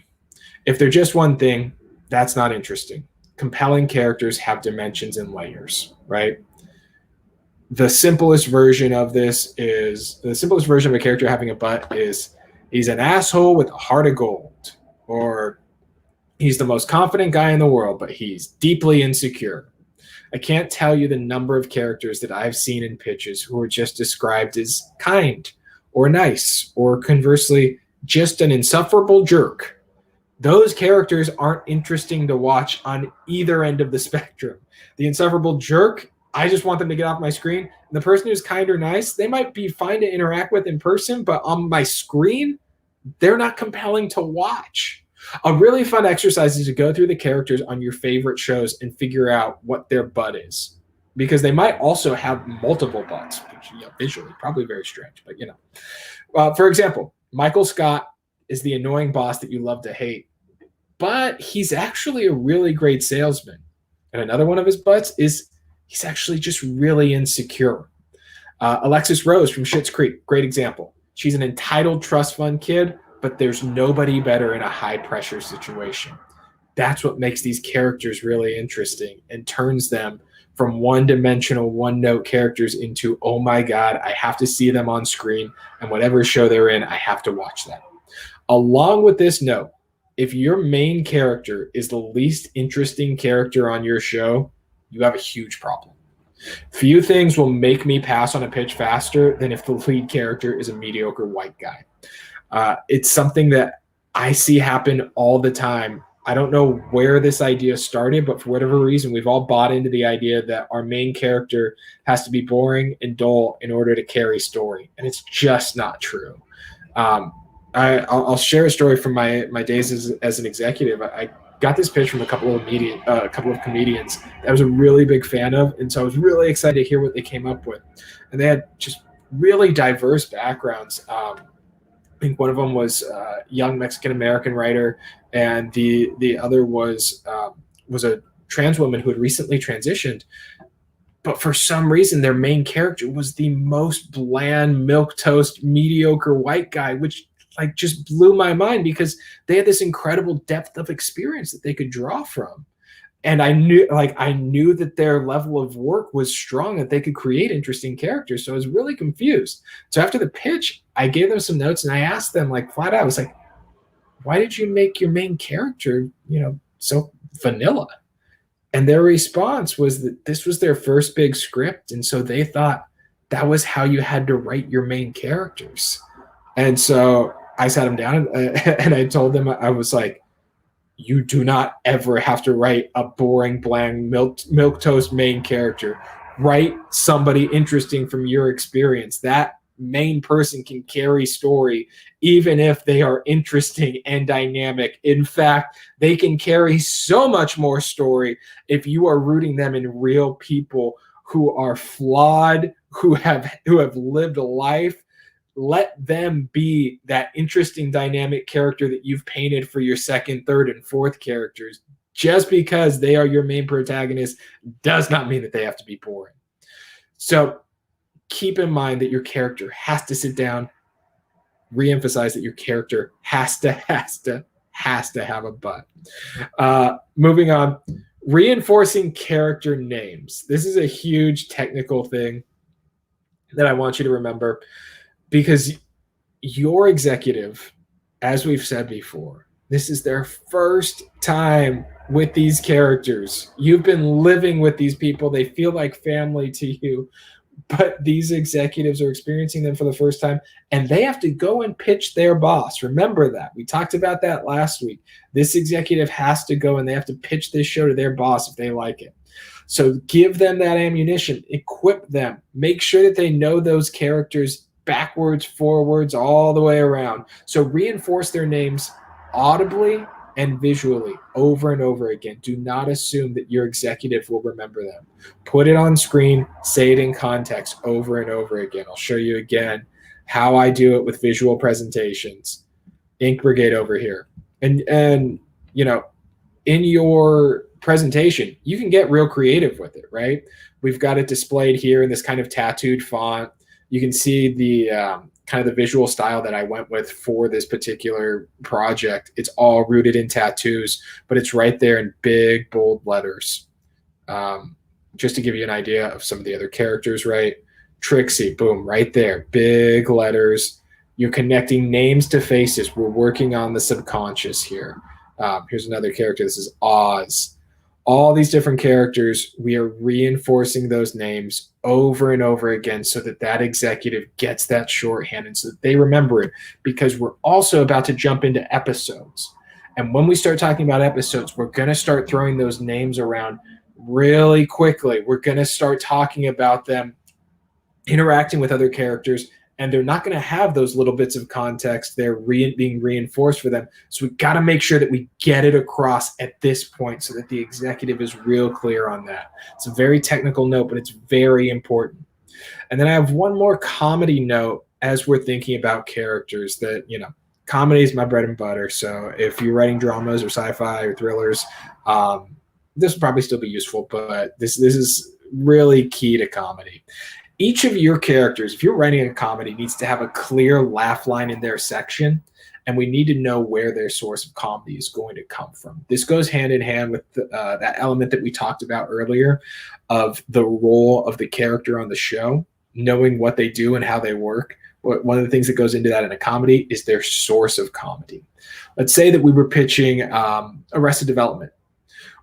If they're just one thing, that's not interesting. Compelling characters have dimensions and layers, right? The simplest version of a character having a butt is he's an asshole with a heart of gold, or he's the most confident guy in the world, but he's deeply insecure. I can't tell you the number of characters that I've seen in pitches who are just described as kind or nice, or conversely, just an insufferable jerk. Those characters aren't interesting to watch on either end of the spectrum. The insufferable jerk, I just want them to get off my screen. And the person who's kind or nice, they might be fine to interact with in person, but on my screen, they're not compelling to watch. A really fun exercise is to go through the characters on your favorite shows and figure out what their butt is, because they might also have multiple butts, which, visually probably very strange, but for example, Michael Scott is the annoying boss that you love to hate, but he's actually a really great salesman. And another one of his butts is he's actually just really insecure. Alexis Rose from Schitt's Creek, great example. She's an entitled trust fund kid, but there's nobody better in a high-pressure situation. That's what makes these characters really interesting and turns them from one-dimensional, one-note characters into, oh my God, I have to see them on screen, and whatever show they're in, I have to watch them. Along with this note, if your main character is the least interesting character on your show, you have a huge problem. Few things will make me pass on a pitch faster than if the lead character is a mediocre white guy. It's something that I see happen all the time. I don't know where this idea started, but for whatever reason, we've all bought into the idea that our main character has to be boring and dull in order to carry story. And it's just not true. I'll share a story from my days as an executive. I got this pitch from a couple of comedians that I was a really big fan of, and so I was really excited to hear what they came up with. And they had just really diverse backgrounds. I think one of them was a young Mexican American writer, and the other was a trans woman who had recently transitioned. But for some reason, their main character was the most bland, milquetoast, mediocre white guy, which like just blew my mind because they had this incredible depth of experience that they could draw from. And I knew that their level of work was strong, that they could create interesting characters. So I was really confused. So after the pitch, I gave them some notes and I asked them like flat out, I was like, why did you make your main character, so vanilla? And their response was that this was their first big script. And so they thought that was how you had to write your main characters. And so I sat them down and I told them, I was like, you do not ever have to write a boring, bland, milquetoast main character. Write somebody interesting from your experience. That main person can carry story even if they are interesting and dynamic. In fact, they can carry so much more story if you are rooting them in real people who are flawed, who have lived a life. Let them be that interesting dynamic character that you've painted for your second, third, and fourth characters. Just because they are your main protagonist does not mean that they have to be boring. So keep in mind that your character has to sit down. Reemphasize that your character has to have a butt. Moving on, reinforcing character names. This is a huge technical thing that I want you to remember, because your executive, as we've said before, this is their first time with these characters. You've been living with these people. They feel like family to you, but these executives are experiencing them for the first time, and they have to go and pitch their boss. Remember that. We talked about that last week. This executive has to go and they have to pitch this show to their boss if they like it. So give them that ammunition, equip them, make sure that they know those characters backwards, forwards, all the way around. So reinforce their names audibly and visually over and over again. Do not assume that your executive will remember them. Put it on screen, say it in context over and over again. I'll show you again how I do it with visual presentations. Ink Brigade over here. And in your presentation, you can get real creative with it, right? We've got it displayed here in this kind of tattooed font. You can see the kind of the visual style that I went with for this particular project. It's all rooted in tattoos, but it's right there in big, bold letters. Just to give you an idea of some of the other characters, right? Trixie, boom, right there, big letters. You're connecting names to faces. We're working on the subconscious here. Here's another character. This is Oz. All these different characters, we are reinforcing those names over and over again so that that executive gets that shorthand and so that they remember it, because we're also about to jump into episodes. And when we start talking about episodes, we're going to start throwing those names around really quickly. We're going to start talking about them interacting with other characters, and they're not going to have those little bits of context. They're being reinforced for them. So we've got to make sure that we get it across at this point so that the executive is real clear on that. It's a very technical note, but it's very important. And then I have one more comedy note as we're thinking about characters that, comedy is my bread and butter. So if you're writing dramas or sci-fi or thrillers, this will probably still be useful, but this is really key to comedy. Each of your characters, if you're writing a comedy, needs to have a clear laugh line in their section, and we need to know where their source of comedy is going to come from. This goes hand in hand with that element that we talked about earlier of the role of the character on the show, knowing what they do and how they work. One of the things that goes into that in a comedy is their source of comedy. Let's say that we were pitching Arrested Development.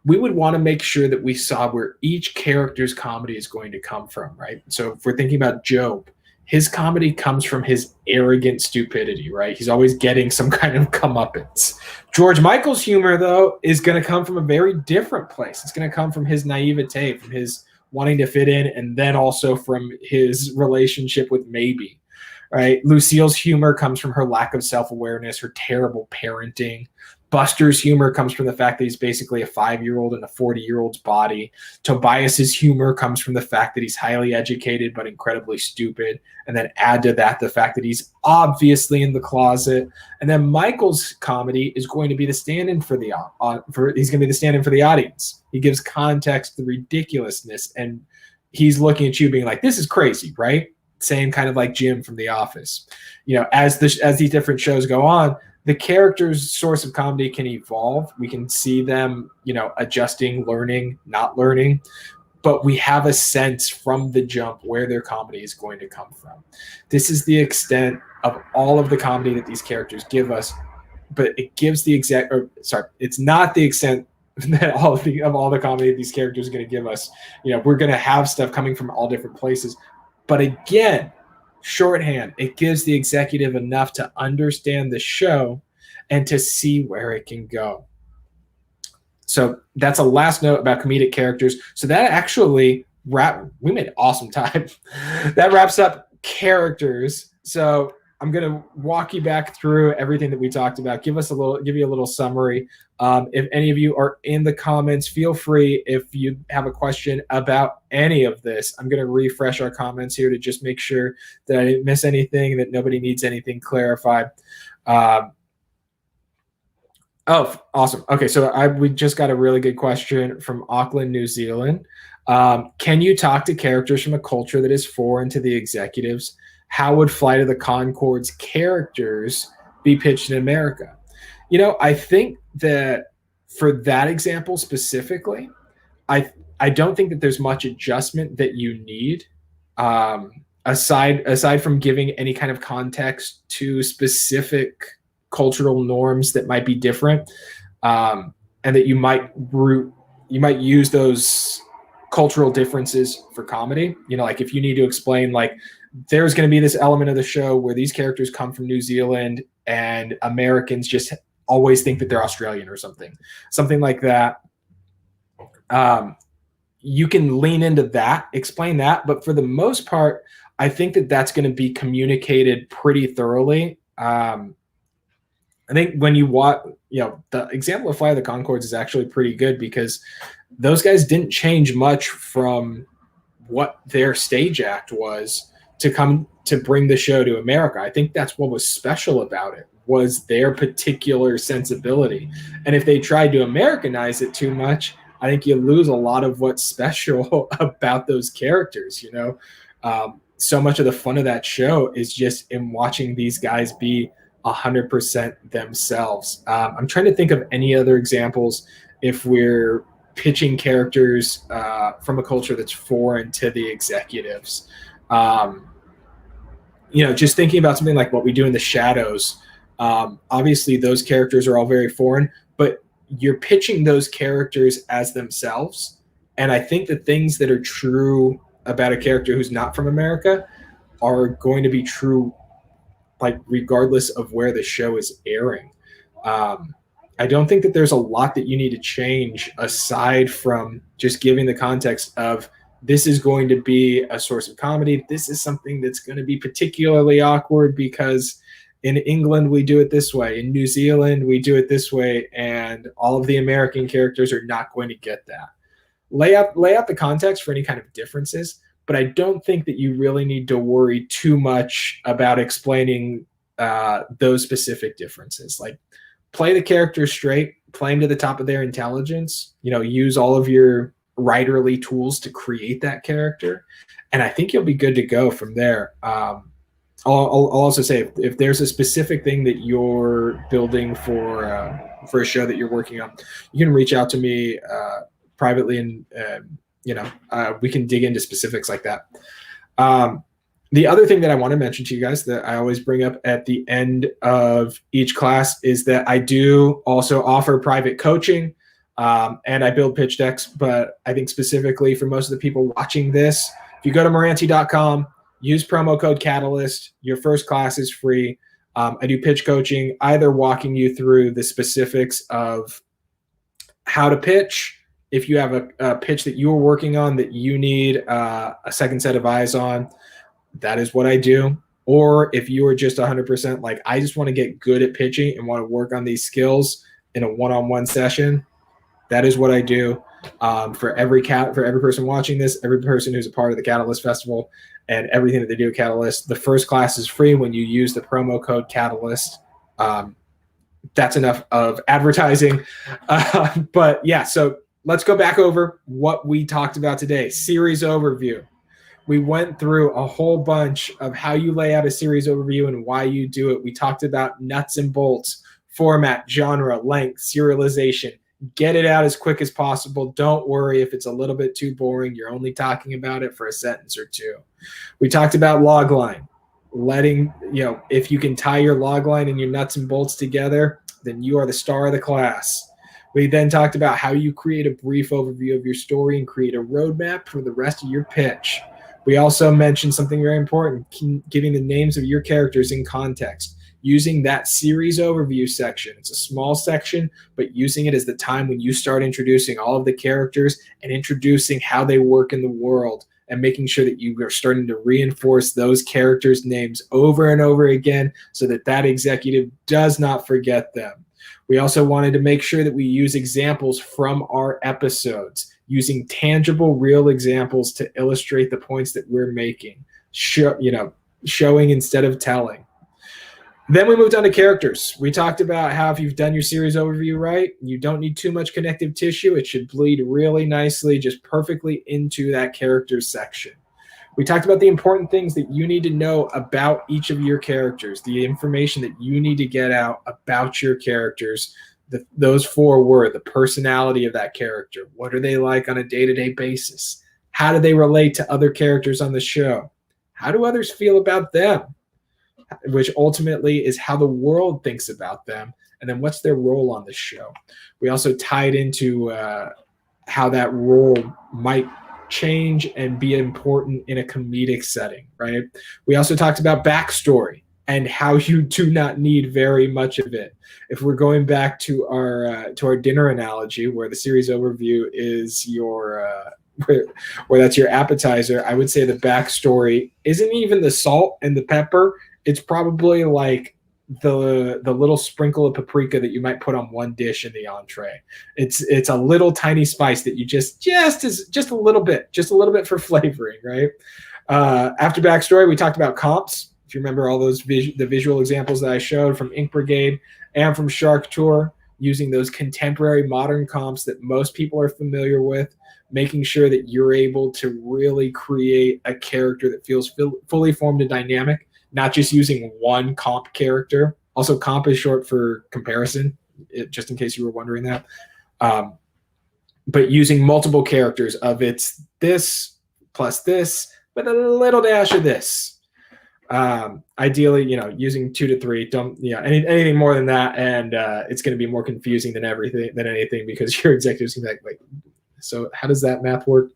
We would want to make sure that we saw where each character's comedy is going to come from, right? So if we're thinking about Job, his comedy comes from his arrogant stupidity, right? He's always getting some kind of comeuppance. George Michael's humor, though, is going to come from a very different place. It's going to come from his naivete, from his wanting to fit in, and then also from his relationship with Maybe. right? Lucille's humor comes from her lack of self-awareness, her terrible parenting. Buster's humor comes from the fact that he's basically a 5-year-old in a 40-year-old's body. Tobias's humor comes from the fact that he's highly educated but incredibly stupid. And then add to that the fact that he's obviously in the closet. And then Michael's comedy is going to be the stand-in for the he's going to be the stand-in for the audience. He gives context to the ridiculousness, and he's looking at you being like, "This is crazy," right? Same kind of like Jim from The Office. As these different shows go on, the character's source of comedy can evolve. We can see them, adjusting, learning, not learning. But we have a sense from the jump where their comedy is going to come from. This is the extent of all of the comedy that these characters give us, but it gives it's not the extent that all the comedy that these characters are going to give us. We're going to have stuff coming from all different places. But again, shorthand, it gives the executive enough to understand the show and to see where it can go. So that's a last note about comedic characters. So that actually we made awesome time. That wraps up characters. So I'm going to walk you back through everything that we talked about, give you a little summary. If any of you are in the comments, feel free if you have a question about any of this. I'm going to refresh our comments here to just make sure that I didn't miss anything, that nobody needs anything clarified. Oh, awesome. Okay, so we just got a really good question from Auckland, New Zealand. Can you talk to characters from a culture that is foreign to the executives? How would Flight of the Conchords characters be pitched in America? I think that for that example specifically, I don't think that there's much adjustment that you need, aside from giving any kind of context to specific cultural norms that might be different, and that you might use those cultural differences for comedy. Like if you need to explain, like, there's going to be this element of the show where these characters come from New Zealand and Americans just always think that they're Australian or something like that. You can lean into that, explain that, but for the most part, I think that that's going to be communicated pretty thoroughly. I think when you watch, the example of Flight of the Conchords is actually pretty good because those guys didn't change much from what their stage act was to bring the show to America. I think that's what was special about it, was their particular sensibility. And if they tried to Americanize it too much, I think you lose a lot of what's special about those characters. So much of the fun of that show is just in watching these guys be 100% themselves. I'm trying to think of any other examples if we're pitching characters from a culture that's foreign to the executives. Just thinking about something like what we do in The Shadows. Obviously, those characters are all very foreign, but you're pitching those characters as themselves. And I think the things that are true about a character who's not from America are going to be true, like, regardless of where the show is airing. I don't think that there's a lot that you need to change aside from just giving the context of, this is going to be a source of comedy. This is something that's going to be particularly awkward because in England we do it this way. In New Zealand we do it this way, and all of the American characters are not going to get that. Lay out the context for any kind of differences, but I don't think that you really need to worry too much about explaining those specific differences. Like, play the characters straight, play them to the top of their intelligence, use all of your writerly tools to create that character. And I think you'll be good to go from there. I'll also say, if there's a specific thing that you're building for a show that you're working on, you can reach out to me privately, and we can dig into specifics like that. The other thing that I want to mention to you guys that I always bring up at the end of each class is that I do also offer private coaching, and I build pitch decks. But I think specifically for most of the people watching this, if you go to MARANTY.com, use promo code Catalyst, your first class is free. I do pitch coaching, either walking you through the specifics of how to pitch. If you have a pitch that you are working on that you need a second set of eyes on, that is what I do. Or if you are just 100% like, I just want to get good at pitching and want to work on these skills in a one-on-one session, that is what I do. For every person watching this, every person who's a part of the Catalyst Festival and everything that they do at Catalyst, the first class is free when you use the promo code Catalyst. That's enough of advertising. But yeah, so let's go back over what we talked about today. Series overview. We went through a whole bunch of how you lay out a series overview and why you do it. We talked about nuts and bolts, format, genre, length, serialization. Get it out as quick as possible. Don't worry if it's a little bit too boring. You're only talking about it for a sentence or two. We talked about logline. If you can tie your logline and your nuts and bolts together, then you are the star of the class. We then talked about how you create a brief overview of your story and create a roadmap for the rest of your pitch. We also mentioned something very important, giving the names of your characters in context, using that series overview section. It's a small section, but using it as the time when you start introducing all of the characters and introducing how they work in the world and making sure that you are starting to reinforce those characters' names over and over again so that that executive does not forget them. We also wanted to make sure that we use examples from our episodes, using tangible, real examples to illustrate the points that we're making, showing instead of telling. Then we moved on to characters. We talked about how if you've done your series overview right, you don't need too much connective tissue. It should bleed really nicely, just perfectly into that characters section. We talked about the important things that you need to know about each of your characters, the information that you need to get out about your characters. Those four were the personality of that character. What are they like on a day-to-day basis? How do they relate to other characters on the show? How do others feel about them? Which ultimately is how the world thinks about them. And then what's their role on the show? We also tied into how that role might change and be important in a comedic setting, right? We also talked about backstory and how you do not need very much of it. If we're going back to our dinner analogy, where the series overview is your where that's your appetizer, I would say the backstory isn't even the salt and the pepper. It's probably like the little sprinkle of paprika that you might put on one dish in the entree. It's a little tiny spice that you just a little bit for flavoring, right? After backstory, we talked about comps. If you remember all those the visual examples that I showed from Ink Brigade and from Shark Tour, using those contemporary modern comps that most people are familiar with, making sure that you're able to really create a character that feels fully formed and dynamic, not just using one comp character. Also, comp is short for comparison, just in case you were wondering that. But using multiple characters of it's this plus this with a little dash of this. Ideally, using 2 to 3. Don't anything more than that, and it's going to be more confusing than anything because your executive's going to be like, wait, so how does that math work?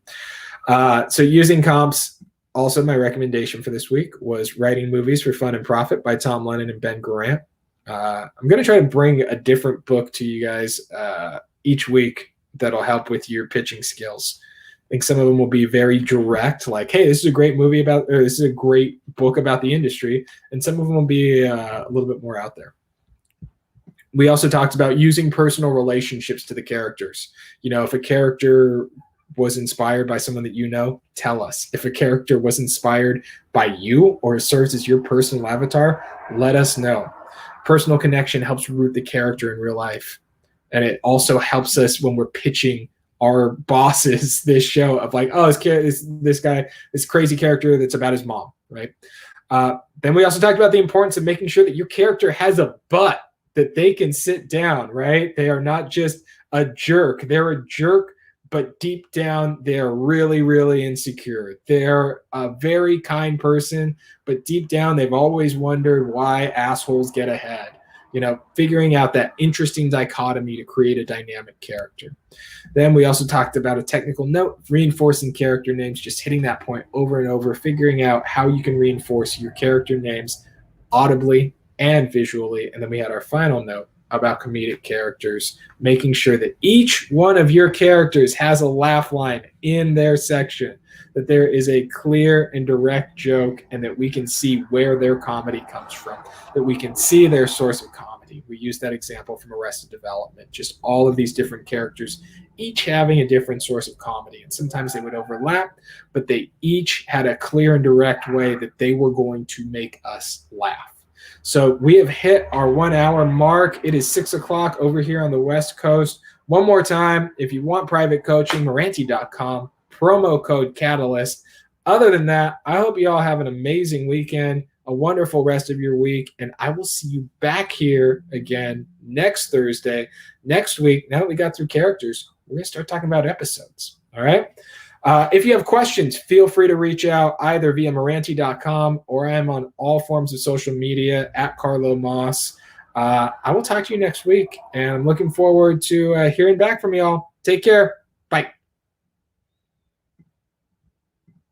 So using comps. Also, my recommendation for this week was Writing Movies for Fun and Profit by Tom Lennon and Ben Garant. I'm going to try to bring a different book to you guys each week that'll help with your pitching skills. I think some of them will be very direct, like, hey, this is a great movie or this is a great book about the industry. And some of them will be a little bit more out there. We also talked about using personal relationships to the characters. If a character was inspired by someone that tell us. If a character was inspired by you or serves as your personal avatar, let us know. Personal connection helps root the character in real life. And it also helps us when we're pitching our bosses this show of like, oh, this crazy character that's about his mom, right? Then we also talked about the importance of making sure that your character has a butt that they can sit down, right? They are not just a jerk. They're a jerk, but deep down, they're really, really insecure. They're a very kind person, but deep down, they've always wondered why assholes get ahead. Figuring out that interesting dichotomy to create a dynamic character. Then we also talked about a technical note, reinforcing character names, just hitting that point over and over, figuring out how you can reinforce your character names audibly and visually. And then we had our final note about comedic characters, making sure that each one of your characters has a laugh line in their section. that there is a clear and direct joke and that we can see where their comedy comes from, that we can see their source of comedy. We use that example from Arrested Development, just all of these different characters, each having a different source of comedy. And sometimes they would overlap, but they each had a clear and direct way that they were going to make us laugh. So we have hit our 1 hour mark. It is 6 o'clock over here on the West Coast. One more time, if you want private coaching, MARANTY.com, promo code Catalyst. Other than that, I hope you all have an amazing weekend, a wonderful rest of your week, and I will see you back here again next Thursday. Next week, now that we got through characters, we're going to start talking about episodes. All right? If you have questions, feel free to reach out either via Maranty.com or I am on all forms of social media at Carlo Moss. I will talk to you next week, and I'm looking forward to hearing back from y'all. Take care.